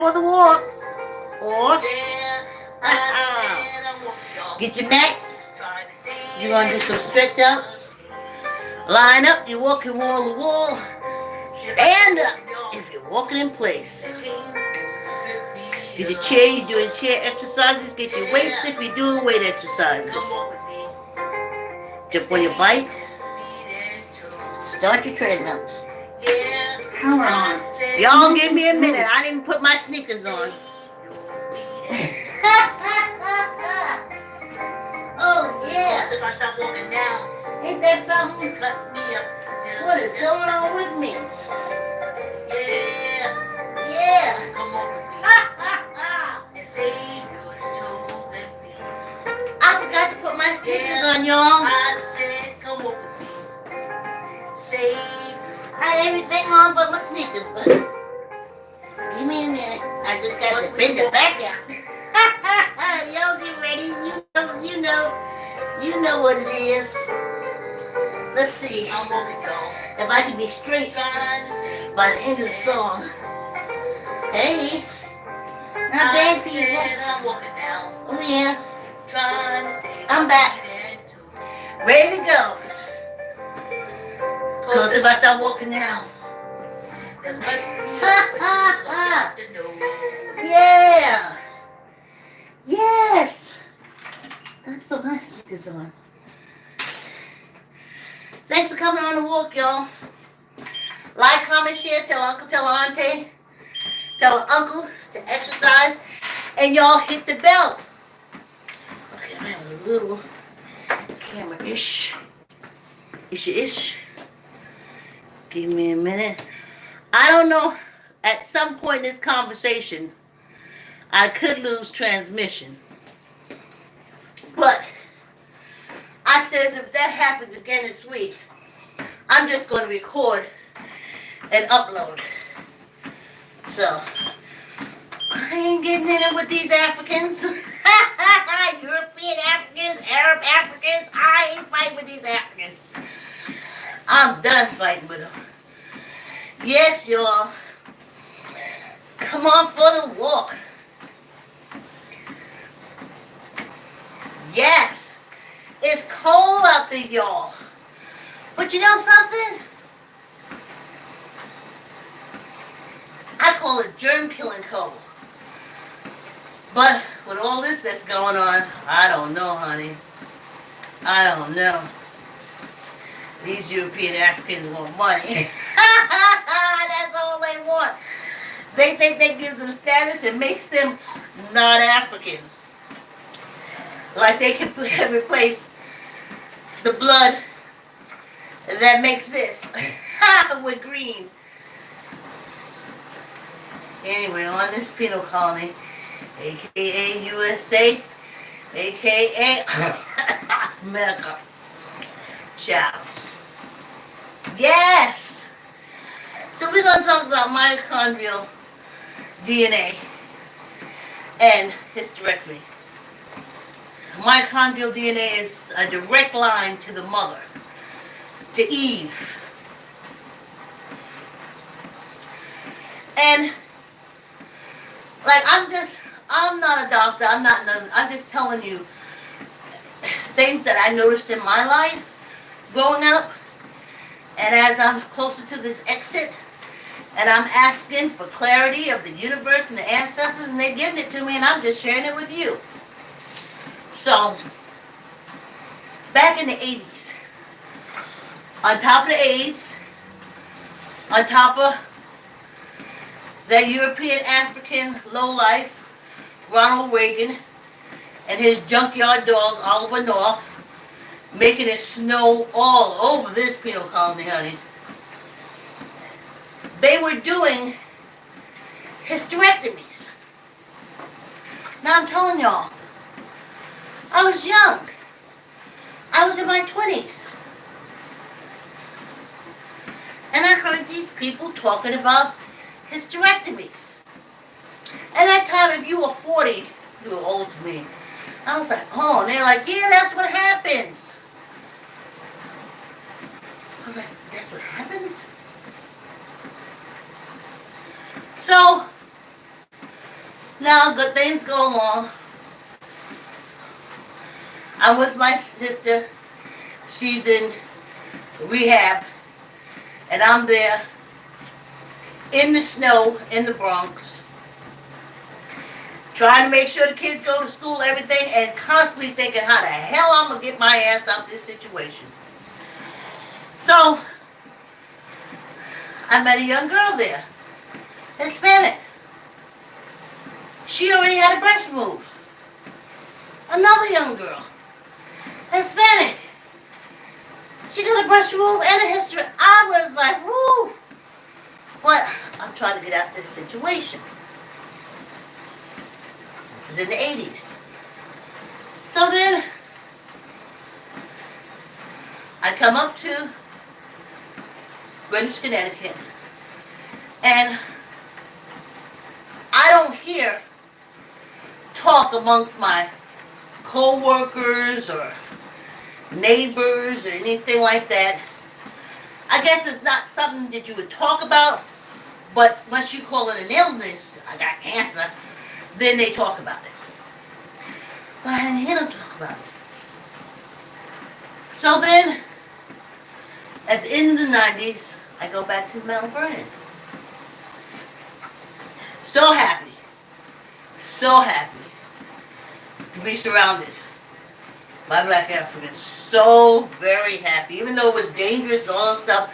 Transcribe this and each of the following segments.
for the walk. Or get your mats. You're going to do some stretch ups. Line up, you're walking wall to wall. Stand up if you're walking in place. Get your chair, you're doing chair exercises. Get your weights if you're doing weight exercises. Jump on your bike. Start your treadmill. Hold on. Y'all give me a minute. I didn't put my sneakers on. Oh, yeah. If I stop walking now, ain't that something? Cut me up. What is going on with me? Yeah. Yeah. Come on with me. And save your toes and feet. I forgot to put my sneakers on, y'all. I said, come on with me. Save. I had everything on but my sneakers, but give me a minute. I just got to bend it back out. Y'all get ready. You know what it is. Let's see if I can be straight by the end of the song. Hey, not bad people. Oh yeah, I'm back, ready to go. Cause if I start walking now, yeah, yes. Let's put my sneakers on. Thanks for coming on the walk, y'all. Like, comment, share, tell uncle, tell auntie, tell uncle to exercise, and y'all hit the bell. Okay, I have a little camera-ish. Ish. Give me a minute. I don't know. At some point in this conversation, I could lose transmission. But I says if that happens again this week, I'm just going to record and upload. So, I ain't getting in it with these Africans. European Africans, Arab Africans. I ain't fighting with these Africans. I'm done fighting with them. Yes, y'all. Come on for the walk. Yes. It's cold out there, y'all. But you know something? I call it germ-killing cold. But with all this that's going on, I don't know, honey. I don't know. These European Africans want money. That's all they want. They think that gives them status and makes them not African. Like they can replace the blood that makes this with green. Anyway, on this penal colony, aka USA, aka America. Ciao. Yes! So we're going to talk about mitochondrial DNA and hysterectomy. Mitochondrial DNA is a direct line to the mother, to Eve. And, like, I'm not a doctor, I'm just telling you things that I noticed in my life growing up. And as I'm closer to this exit, and I'm asking for clarity of the universe and the ancestors, and they're giving it to me, and I'm just sharing it with you. So, back in the 80s, on top of the AIDS, on top of that European African lowlife, Ronald Reagan, and his junkyard dog, Oliver North, making it snow all over this penal colony, honey. They were doing hysterectomies. Now I'm telling y'all, I was young. I was in my 20s. And I heard these people talking about hysterectomies. And that time, if you were 40, you were old to me. I was like, oh, and they're like, yeah, that's what happens. I was like, that's what happens? So, Now, good things go along. I'm with my sister. She's in rehab. And I'm there in the snow in the Bronx, trying to make sure the kids go to school, everything, and constantly thinking how the hell I'm going to get my ass out of this situation. So, I met a young girl there, Hispanic. She already had a breast removed. Another young girl, Hispanic. She got a breast removed and a history. I was like, woo. But I'm trying to get out of this situation. This is in the 80s. So then, I come up to Greenwich, Connecticut, and I don't hear talk amongst my co-workers or neighbors or anything like that. I guess it's not something that you would talk about, but once you call it an illness, I got cancer, then they talk about it. But I didn't hear them talk about it. So then, at the end of the 90s, I go back to Mount Vernon. So happy to be surrounded by black Africans. So very happy. Even though it was dangerous and all that stuff,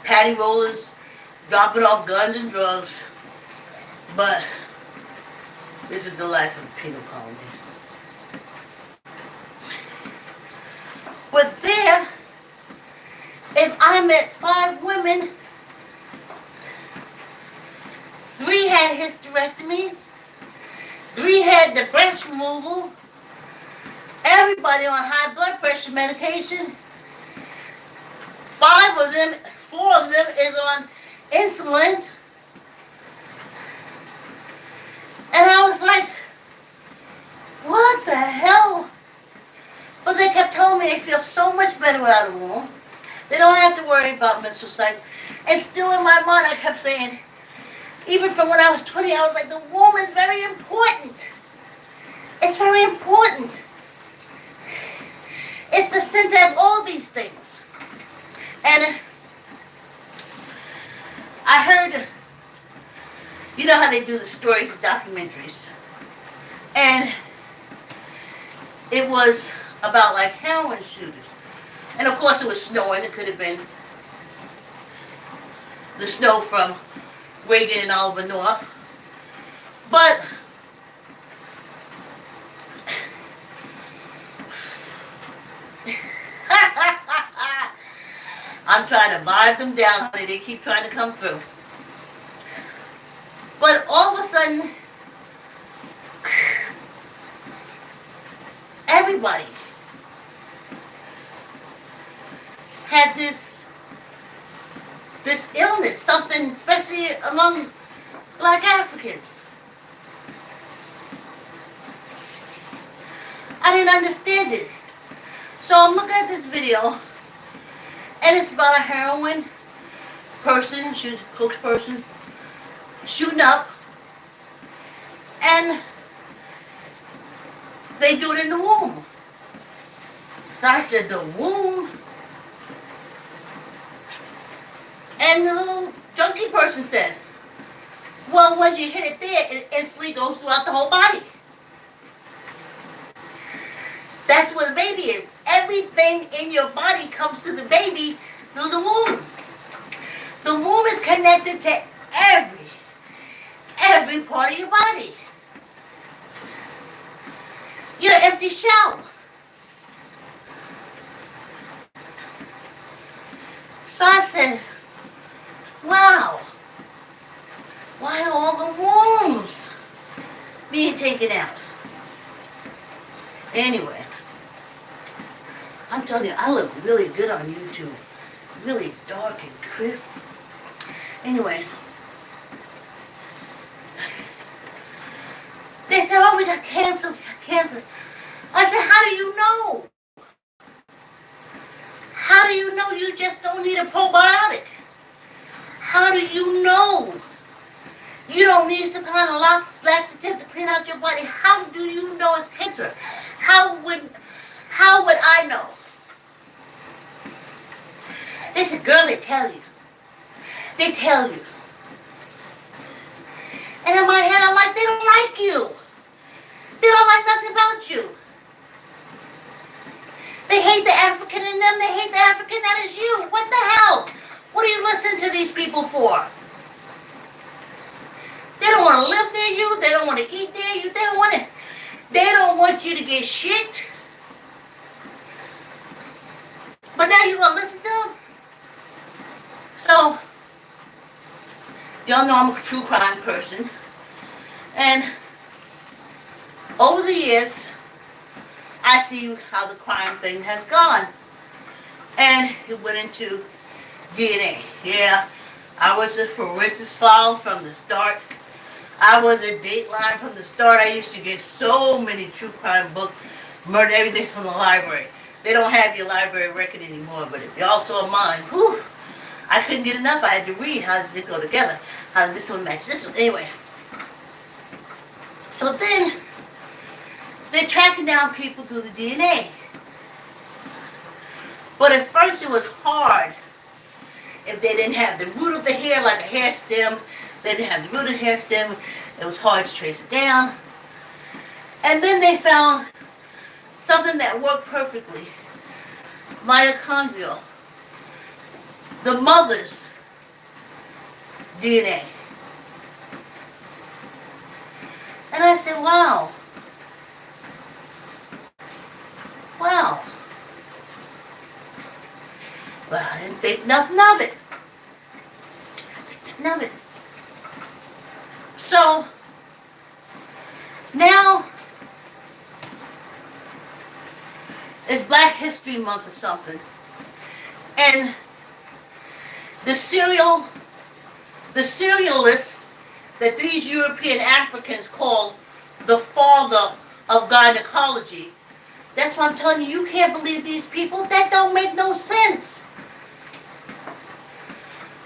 patty rollers, dropping off guns and drugs. But this is the life of a penal colony. But there, if I met 5 women, 3 had hysterectomy, 3 had the breast removal, everybody on high blood pressure medication, 4 of them is on insulin. And I was like, what the hell? But they kept telling me they feel so much better without a womb. They don't have to worry about menstrual cycle. And still in my mind I kept saying, even from when I was 20, I was like, the womb is very important. It's very important. It's the center of all these things. And I heard, you know how they do the stories, the documentaries. And it was about like heroin shooters. And of course it was snowing. It could have been the snow from Reagan and Oliver North. But I'm trying to vibe them down, honey. They keep trying to come through. But all of a sudden, everybody had this illness, something, especially among black Africans. I didn't understand it. So I'm looking at this video, and it's about a heroin person, spokesperson, shooting up, and they do it in the womb. So I said, the womb? And the little junkie person said, well, when you hit it there, it instantly goes throughout the whole body. That's where the baby is. Everything in your body comes to the baby through the womb. The womb is connected to every part of your body. You're an empty shell. So I said, wow, why are all the wombs being taken out? Anyway, I'm telling you, I look really good on YouTube. Really dark and crisp. Anyway, they said, oh, we got cancer. I said, how do you know? How do you know you just don't need a probiotic? How do you know you don't need some kind of laxative to clean out out your body, how do you know it's cancer? How would I know? They said, girl, they tell you. They tell you. And in my head, I'm like, they don't like you. They don't like nothing about you. They hate the African in them. They hate the African that is you. What the hell? What do you listen to these people for? They don't want to live near you. They don't want to eat near you. They don't want you to get shit. But now you're going to listen to them? So, y'all know I'm a true crime person. And over the years, I see how the crime thing has gone. And it went into DNA. Yeah, I was a forensics file from the start. I was a Dateline from the start. I used to get so many true crime books, murder, everything from the library. They don't have your library record anymore, but if y'all saw mine, whew, I couldn't get enough. I had to read, how does it go together? How does this one match this one? Anyway. So then, they're tracking down people through the DNA. But at first it was hard. If they didn't have the root of the hair, like a hair stem, they didn't have the root of the hair stem, it was hard to trace it down. And then they found something that worked perfectly. Mitochondrial. The mother's DNA. And I said, wow. Wow. Well, I didn't think nothing of it. Nothing of it. So, now, it's Black History Month or something. And the cerealists that these European Africans call the father of gynecology, that's what I'm telling you, you can't believe these people. That don't make no sense.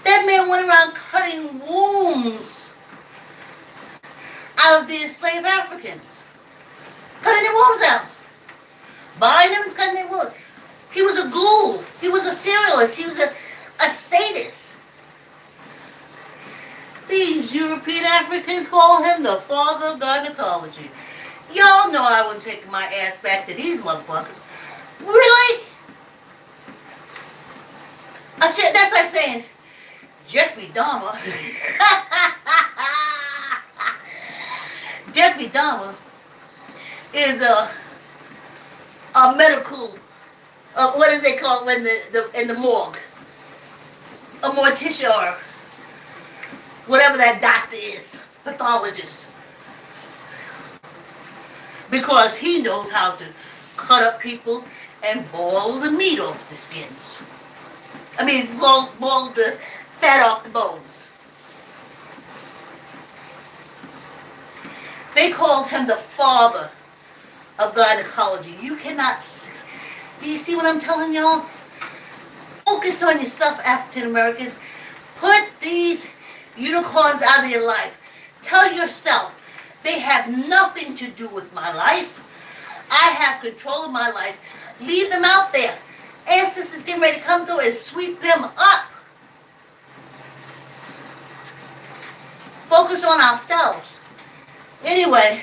That man went around cutting wombs out of the enslaved Africans. Cutting their wombs out. Buying them and cutting their wombs. He was a ghoul. He was a serialist. He was a sadist. These European Africans call him the father of gynecology. Y'all know I wouldn't take my ass back to these motherfuckers. Really? I said, that's like saying, Jeffrey Dahmer. Jeffrey Dahmer is a medical, what is it called when in the morgue? A mortician or whatever that doctor is, pathologist. Because he knows how to cut up people and boil the meat off the skins. I mean, boil the fat off the bones. They called him the father of gynecology. You cannot... Do you see what I'm telling y'all? Focus on yourself, African Americans. Put these unicorns out of your life. Tell yourself, they have nothing to do with my life. I have control of my life. Leave them out there. Ancestors getting ready to come through and sweep them up. Focus on ourselves. Anyway,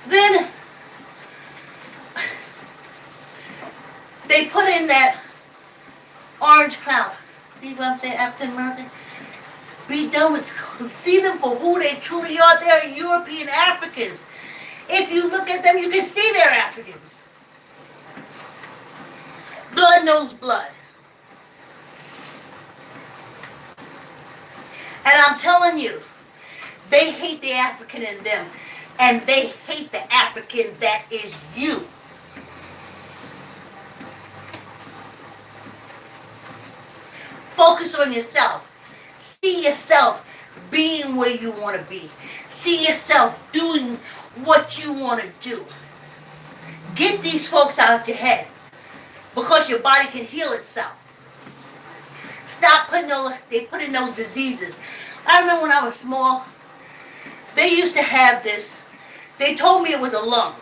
then they put in that orange cloud. See what I'm saying, African American? Be done with, see them for who they truly are. They're European Africans. If you look at them, you can see they're Africans. Blood knows blood. And I'm telling you, they hate the African in them, and they hate the African that is you. Focus on yourself. See yourself being where you want to be. See yourself doing what you want to do. Get these folks out of your head, because your body can heal itself. Stop putting they put in those diseases. I remember when I was small, They used to have this. They told me it was a lung.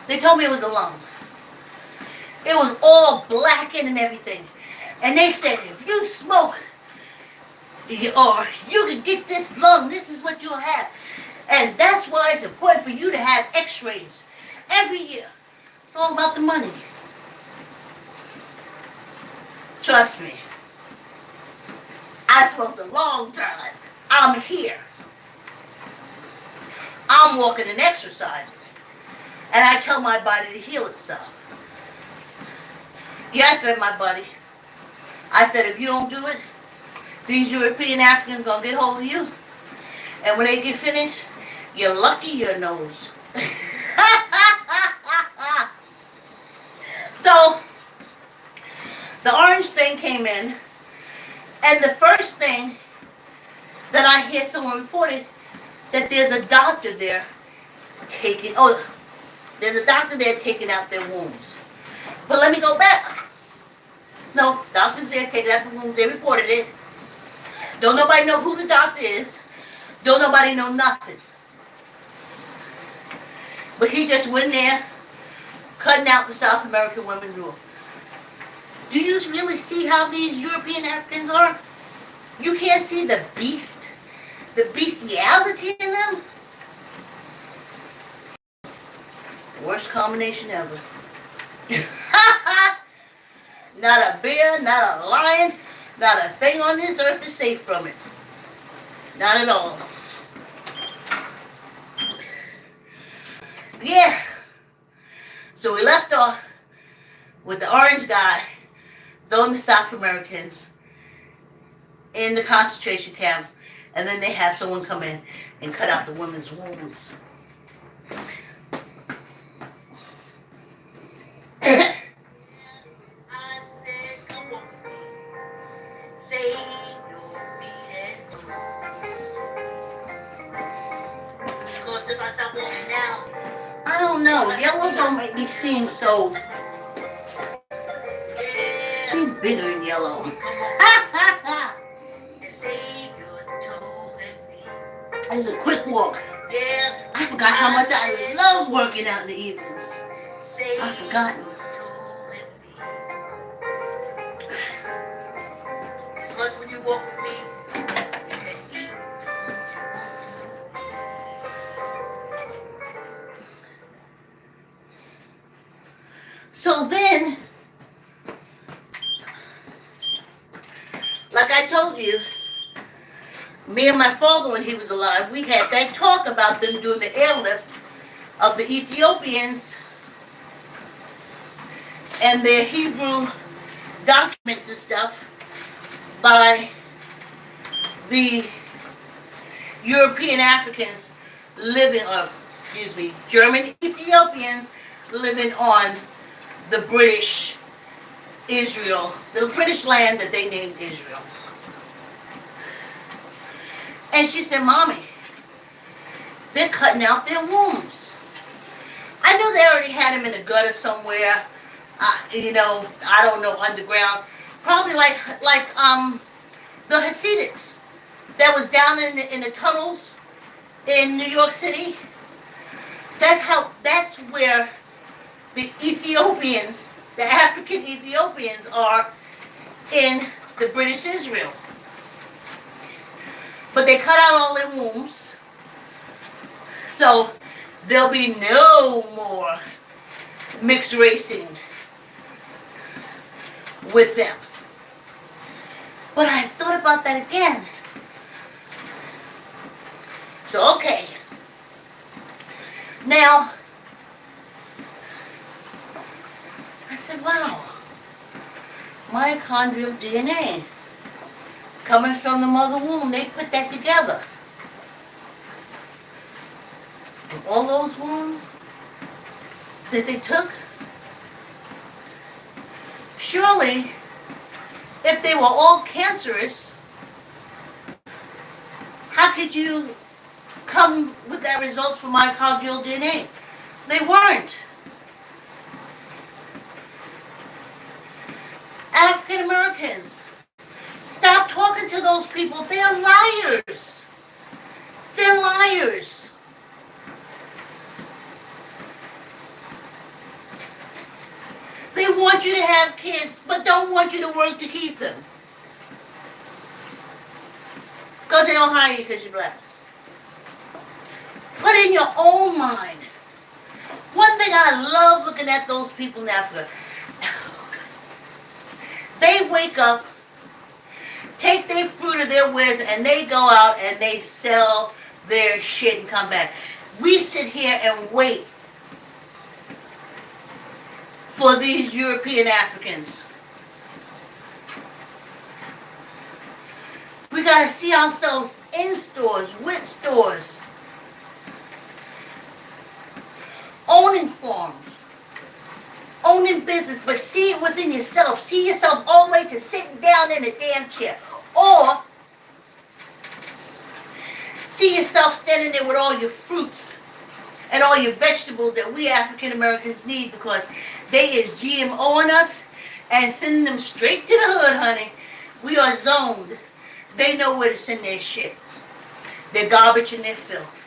They told me it was a lung. It was all blackened and everything. And they said, if you smoke, or you can get this lung, this is what you'll have. And that's why it's important for you to have x-rays every year. It's all about the money. Trust me. I smoked a long time. I'm here. I'm walking and exercising. And I tell my body to heal itself. Yeah, I fed my body. I said, if you don't do it, these European Africans gonna get hold of you. And when they get finished, you're lucky your nose. So, the orange thing came in, and the first thing that I hear someone reported that there's a doctor there taking out their wombs. But let me go back. No, doctors there taking out the wombs, they reported it. Don't nobody know who the doctor is. Don't nobody know nothing. But he just went in there, cutting out the South American women's rule. Do you really see how these European Africans are? You can't see the bestiality in them? Worst combination ever. Not a bear, not a lion, not a thing on this earth is safe from it. Not at all. Yeah. So we left off with the orange guy throwing the South Americans in the concentration camp, and then they have someone come in and cut out the women's wombs. I said, come walk with me. Save your feet and toes. Because if I stop walking now, I don't know. Yellow don't make me seem so. Seem bigger in yellow. It's a quick walk. Yeah. I forgot how much I love working out in the evenings. I've forgotten. Plus, when you walk with me, you can eat the food you want to eat. So then, like I told you, me and my father, when he was alive, we had that talk about them doing the airlift of the Ethiopians and their Hebrew documents and stuff by the European Africans living, German Ethiopians living on the British Israel, the British land that they named Israel. And she said, Mommy, they're cutting out their wombs. I knew they already had them in a gutter somewhere, I don't know, underground. Probably like the Hasidics that was down in the tunnels in New York City. That's where the Ethiopians, the African Ethiopians are in the British Israel. But they cut out all their wombs, so there'll be no more mixed racing with them. But I thought about that again. So, okay. Now, I said, wow, mitochondrial DNA. Coming from the mother womb, they put that together. From all those wombs that they took, surely, if they were all cancerous, how could you come with that results from mitochondrial DNA? They weren't. African Americans, stop talking to those people. They're liars. They're liars. want you to have kids, but don't want you to work to keep them. Because they don't hire you because you're black. Put in your own mind. One thing I love looking at those people in Africa. They wake up, take their fruit of their wares, and they go out and they sell their shit and come back. We sit here and wait for these European Africans. We gotta see ourselves in stores, with stores, owning farms, owning business, but see it within yourself. See yourself all the way to sitting down in a damn chair. Or see yourself standing there with all your fruits and all your vegetables that we African Americans need, because they is GMOing us and sending them straight to the hood, honey. We are zoned. They know where to send their shit. Their garbage and their filth.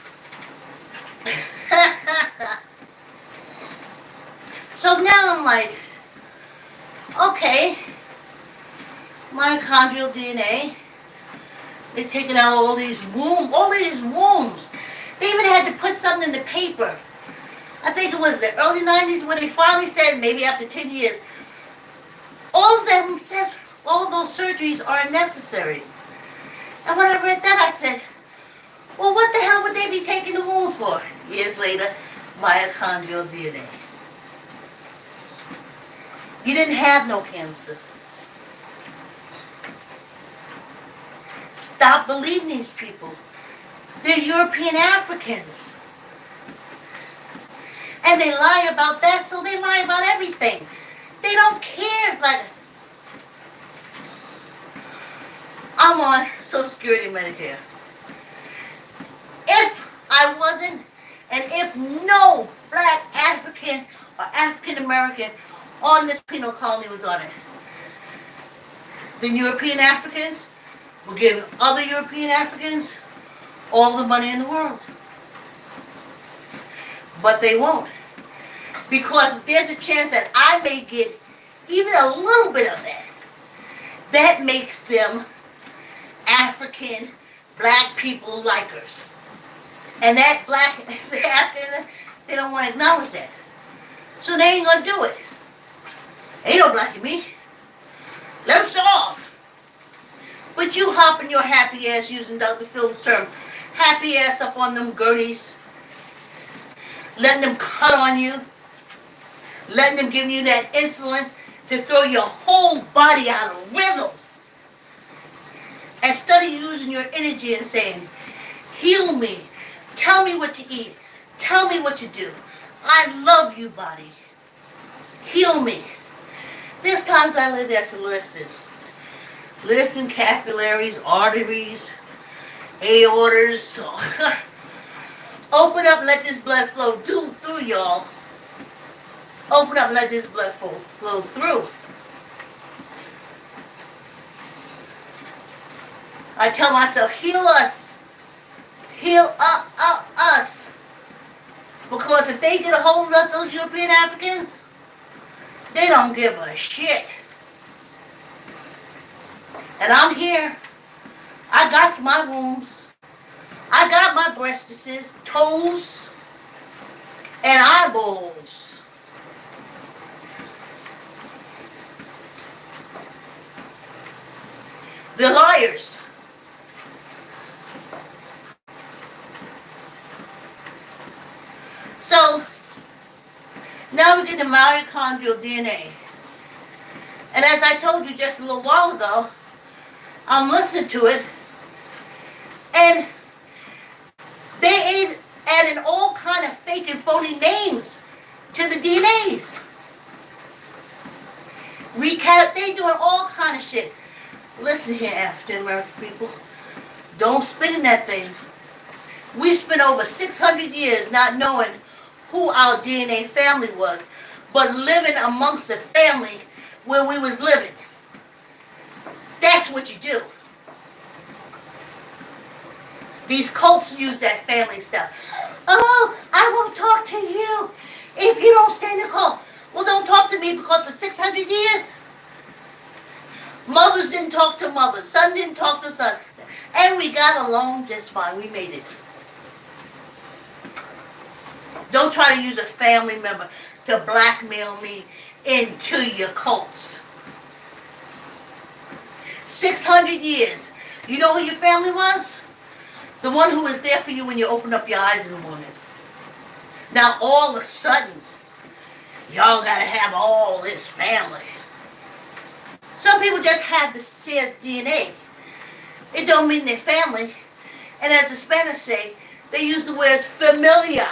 So now I'm like, okay, mitochondrial DNA. They're taking out all these wombs. They even had to put something in the paper. I think it was the early 90s when they finally said, maybe after 10 years, all of them says all of those surgeries are unnecessary. And when I read that, I said, well, what the hell would they be taking the wounds for? Years later, mitochondrial DNA. You didn't have no cancer. Stop believing these people. They're European Africans. And they lie about that, so they lie about everything. They don't care. Like, I'm on Social Security and Medicare. If I wasn't, and if no black African or African American on this penal colony was on it, then European Africans will give other European Africans all the money in the world. But they won't. Because there's a chance that I may get even a little bit of that. That makes them African black people likers. And that black, the African, they don't want to acknowledge that. So they ain't going to do it. Ain't no blacking me. Let them show off. But you hopping your happy ass, using Dr. Phil's term, happy ass up on them gurneys, letting them cut on you, letting them give you that insulin to throw your whole body out of rhythm. Instead of using your energy and saying, heal me, tell me what to eat, tell me what to do. I love you, body. Heal me. There's times I lay there and listen, capillaries, arteries, aortas. Open up, let this blood flow through, y'all. Open up, let this blood flow through. I tell myself, heal us. Heal up us. Because if they get a hold of those European Africans, they don't give a shit. And I'm here. I got my wounds. I got my breastises, toes, and eyeballs. They're liars. So, now we get the mitochondrial DNA. And as I told you just a little while ago, I'm listening to it, and they adding all kind of fake and phony names to the DNAs. They doing all kind of shit. Listen here, African American people. Don't spit in that thing. We spent over 600 years not knowing who our DNA family was, but living amongst the family where we was living. That's what you do. These cults use that family stuff. Oh, I won't talk to you if you don't stay in the cult. Well, don't talk to me because for 600 years, mothers didn't talk to mothers, son didn't talk to son, and we got along just fine. We made it. Don't try to use a family member to blackmail me into your cults. 600 years. You know who your family was? The one who was there for you when you opened up your eyes in the morning. Now all of a sudden, y'all gotta have all this family. Some people just have the shared DNA. It don't mean they're family. And as the Spanish say, they use the words familia.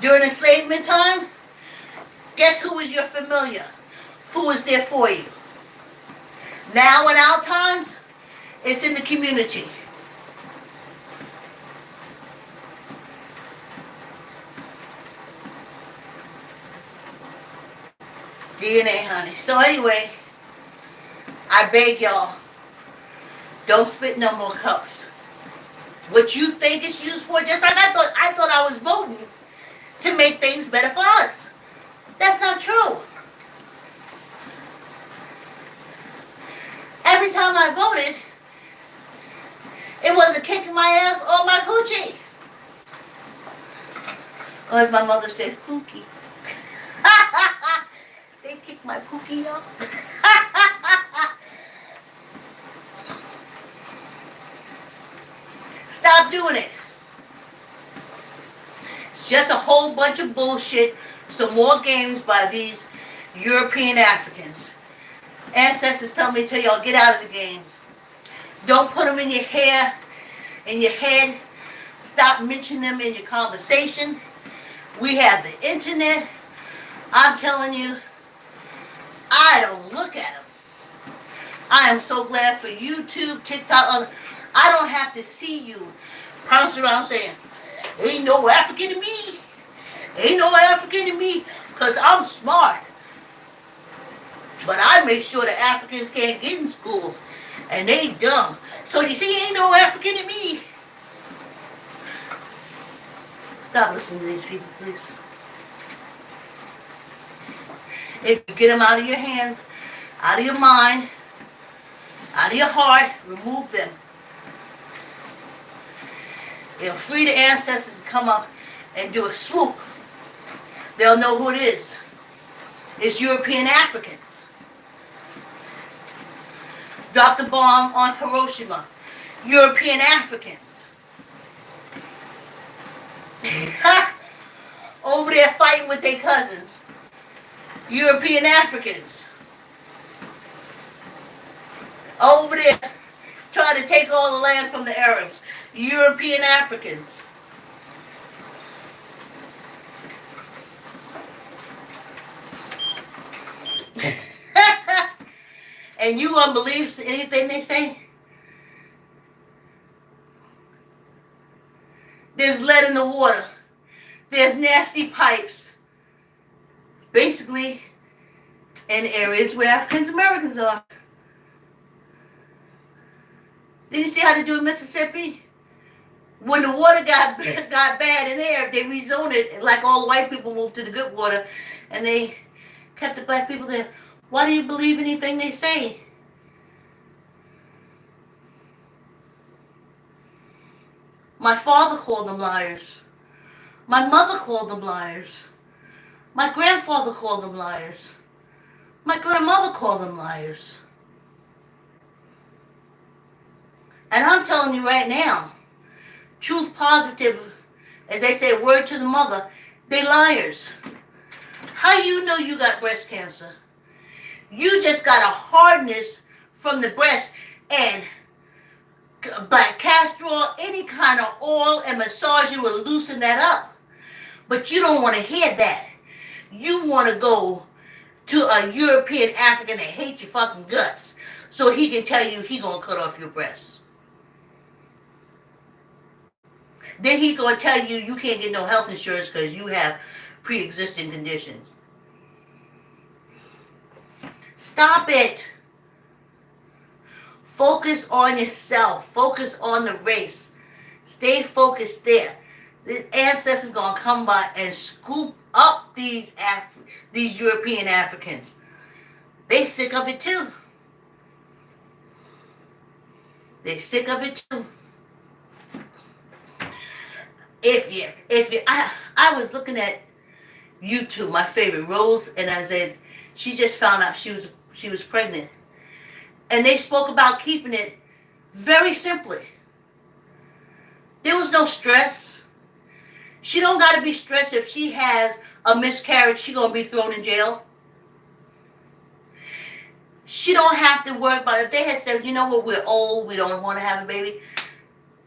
During enslavement time, guess who was your familia? Who was there for you? Now in our times, it's in the community. DNA, honey. So anyway, I beg y'all, don't spit no more cups. What you think it's used for, just like I thought I was voting to make things better for us. That's not true. Every time I voted, it wasn't kicking my ass or my coochie. Or as my mother said, pookie. They kicked my pookie up. Stop doing it. It's just a whole bunch of bullshit. Some more games by these European Africans. Ancestors tell me to tell y'all, get out of the game. Don't put them in your hair, in your head. Stop mentioning them in your conversation. We have the internet. I'm telling you, I don't look at them. I am so glad for YouTube, TikTok. I don't have to see you bounce around saying, ain't no African in me. Ain't no African in me. Because I'm smart. But I make sure the Africans can't get in school. And they dumb. So you see, ain't no African in me. Stop listening to these people, please. If you get them out of your hands, out of your mind, out of your heart, remove them. It'll free the ancestors to come up and do a swoop. They'll know who it is. It's European Africans. Dropped the bomb on Hiroshima. European Africans. Over there fighting with their cousins. European Africans. Over there trying to take all the land from the Arabs. European Africans. And you gonna believe anything they say? There's lead in the water. There's nasty pipes. Basically, in areas where African Americans are. Did you see how they do in Mississippi? When the water got bad in there, they rezoned it, like all the white people moved to the good water, and they kept the black people there. Why do you believe anything they say? My father called them liars. My mother called them liars. My grandfather called them liars. My grandmother called them liars. And I'm telling you right now, truth positive, as they say, word to the mother, they liars. How you know you got breast cancer? You just got a hardness from the breast, and black castor oil, any kind of oil and massage, you will loosen that up. But you don't want to hear that. You want to go to a European African that hates your fucking guts so he can tell you he going to cut off your breasts. Then he going to tell you you can't get no health insurance because you have pre-existing conditions. Stop it. Focus on yourself. Focus on the race. Stay focused there. The ancestors gonna come by and scoop up these European Africans. They sick of it too. They sick of it too. I was looking at YouTube, my favorite, Rose, and I said she just found out she was pregnant, and they spoke about keeping it very simply. There was no stress. She don't got to be stressed if she has a miscarriage. She gonna be thrown in jail. She don't have to worry about it. If they had said, you know what, we're old, we don't want to have a baby,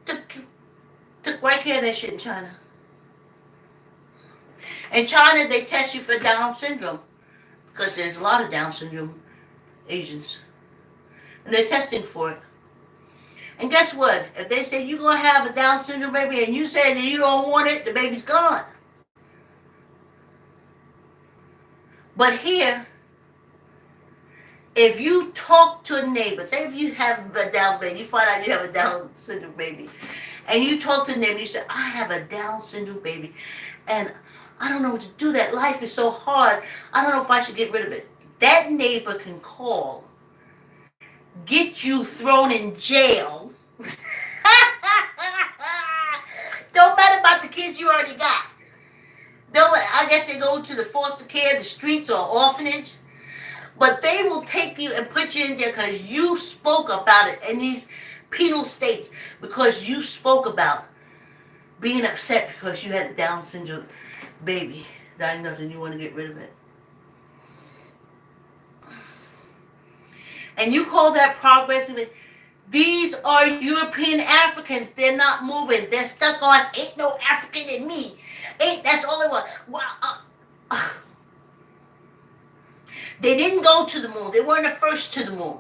took right care of that shit in China. In China, they test you for Down syndrome because there's a lot of Down syndrome Asians, and they're testing for it. And guess what? If they say you're gonna have a Down syndrome baby, and you say that you don't want it, the baby's gone. But here, if you talk to a neighbor, say if you have a Down baby, you find out you have a Down syndrome baby, and you talk to the neighbor, you say, I have a Down syndrome baby, and I don't know what to do. That life is so hard. I don't know if I should get rid of it. That neighbor can call, get you thrown in jail. Don't matter about the kids you already got. I guess they go to the foster care, the streets, or orphanage. But they will take you and put you in there because you spoke about it in these penal states, because you spoke about being upset because you had a Down syndrome baby diagnosed and you want to get rid of it. And you call that progress? These are European Africans. They're not moving. They're stuck on, ain't no African in me. That's all they want. Well, they didn't go to the moon. They weren't the first to the moon.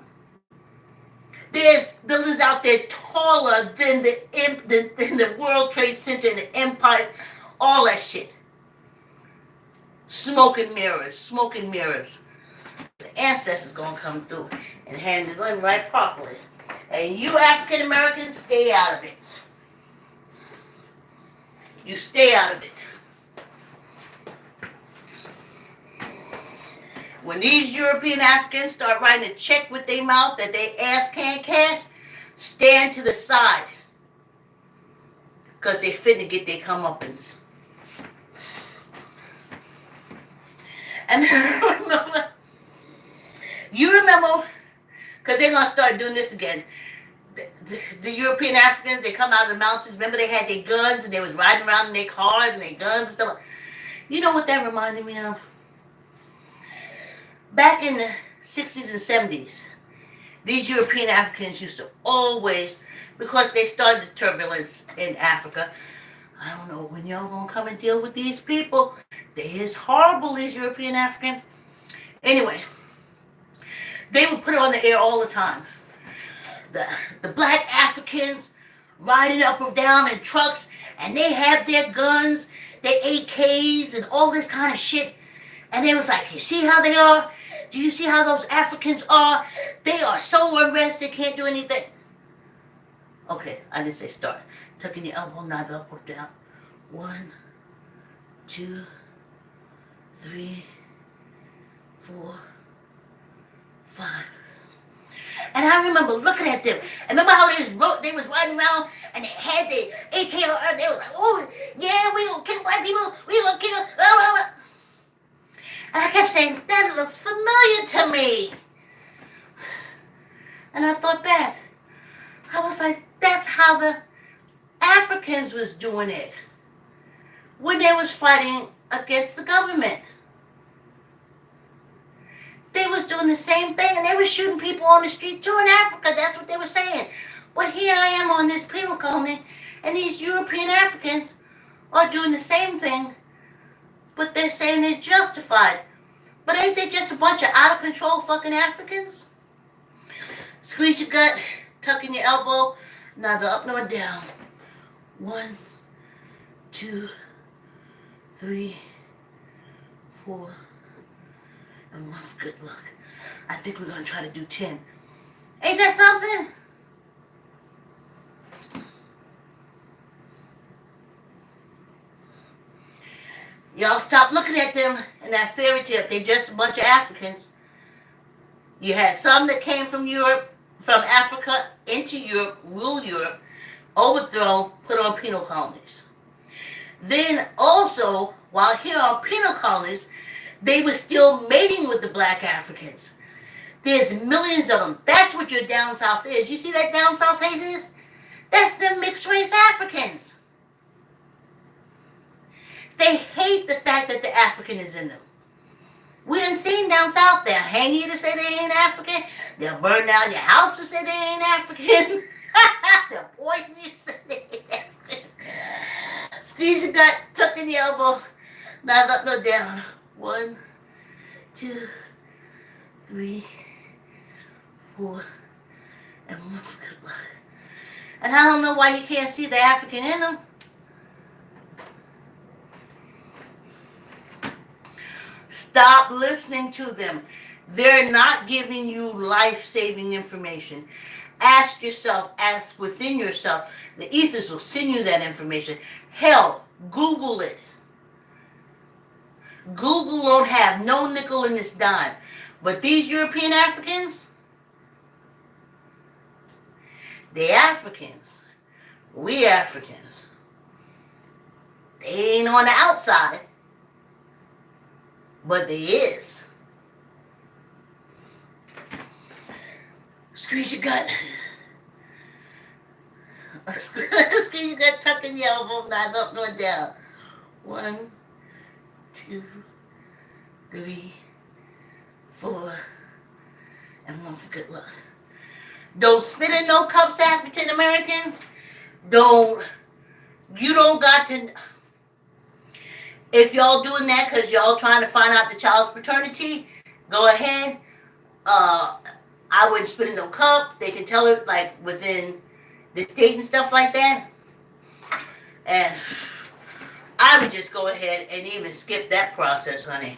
There's buildings out there taller than the World Trade Center and the empires, all that shit. Smoke and mirrors. The ancestors gonna come through and handle it right properly. And you African Americans, stay out of it. You stay out of it. When these European Africans start writing a check with their mouth that they ass can't cash, stand to the side. Because they finna get their comeuppance. And you remember, because they're going to start doing this again. The European Africans, they come out of the mountains. Remember they had their guns and they was riding around in their cars and their guns and stuff. You know what that reminded me of? Back in the 60s and 70s, these European Africans used to always, because they started the turbulence in Africa, I don't know when y'all gonna come and deal with these people. They is horrible, these European Africans. Anyway, they would put it on the air all the time. The black Africans riding up or down in trucks, and they have their guns, their AKs, and all this kind of shit. And they was like, you see how they are? Do you see how those Africans are? They are so unrest, they can't do anything. Okay, I didn't say start. Tucking your elbow, neither up or down. 1, 2, 3, 4, 5. And I remember looking at them. And remember how they was riding around and they had their AK. They was like, oh, yeah, we gonna kill black people. We gonna kill. Blah, blah, blah. And I kept saying, that looks familiar to me. And I thought back. I was like, that's how the Africans was doing it when they was fighting against the government. They was doing the same thing, and they were shooting people on the street too in Africa. That's what they were saying. But here I am on this penal colony, and these European Africans are doing the same thing, but they're saying they're justified. But ain't they just a bunch of out of control fucking Africans? Squeeze your gut, tuck in your elbow, neither up nor down. 1, 2, 3, 4, and 1 for good luck. I think we're gonna try to do 10. Ain't that something? Y'all stop looking at them in that fairy tale. They're just a bunch of Africans. You had some that came from Europe, from Africa into Europe, ruled Europe, overthrown, put on penal colonies. Then also, while here on penal colonies, they were still mating with the black Africans. There's millions of them. That's what your down south is. You see that down south haze is? That's the mixed race Africans. They hate the fact that the African is in them. We done seen down south, they'll hang you to say they ain't African. They'll burn down your house to say they ain't African. They'll poison you to say they ain't African. Squeeze your gut, tuck in the elbow. Not up, no down. 1, 2, 3, 4, and 1 for good luck. And I don't know why you can't see the African in them. Stop listening to them. They're not giving you life-saving information. Ask yourself, ask within yourself. The ethers will send you that information. Hell, Google it. Google don't have no nickel in this dime. But these European Africans, they Africans. We Africans. They ain't on the outside. But they is. Squeeze your gut. Squeeze your gut, tuck in your elbow, not up nor down. 1, 2, 3, 4, and 1 for good luck. Don't spit in no cups, African Americans. You don't got to. If y'all doing that because y'all trying to find out the child's paternity, go ahead. I wouldn't spit in no cup. They can tell it like within the state and stuff like that. And I would just go ahead and even skip that process, honey.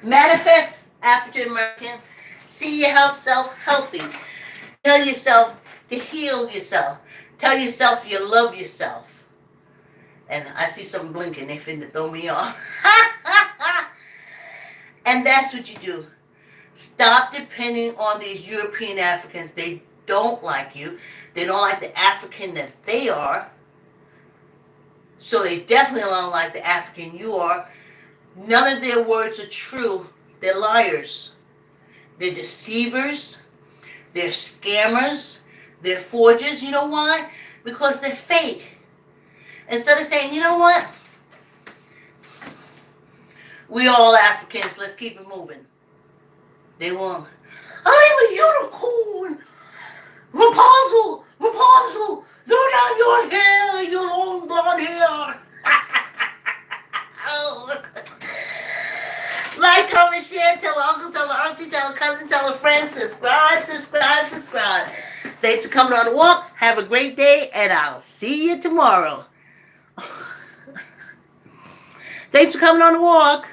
Manifest African American. See yourself healthy. Tell yourself to heal yourself. Tell yourself you love yourself. And I see something blinking. They finna throw me off. And that's what you do. Stop depending on these European Africans. They don't like you. They don't like the African that they are. So they definitely don't like the African you are. None of their words are true. They're liars. They're deceivers. They're scammers. They're forgers. You know why? Because they're fake. Instead of saying, you know what? We all Africans, let's keep it moving. They won't. I'm a unicorn. Rapunzel, Rapunzel, throw down your hair, your long blonde hair. Oh. Like, comment, share, tell an uncle, tell an auntie, tell a cousin, tell a friend, subscribe, subscribe, subscribe. Thanks for coming on the walk. Have a great day, and I'll see you tomorrow. Thanks for coming on the walk.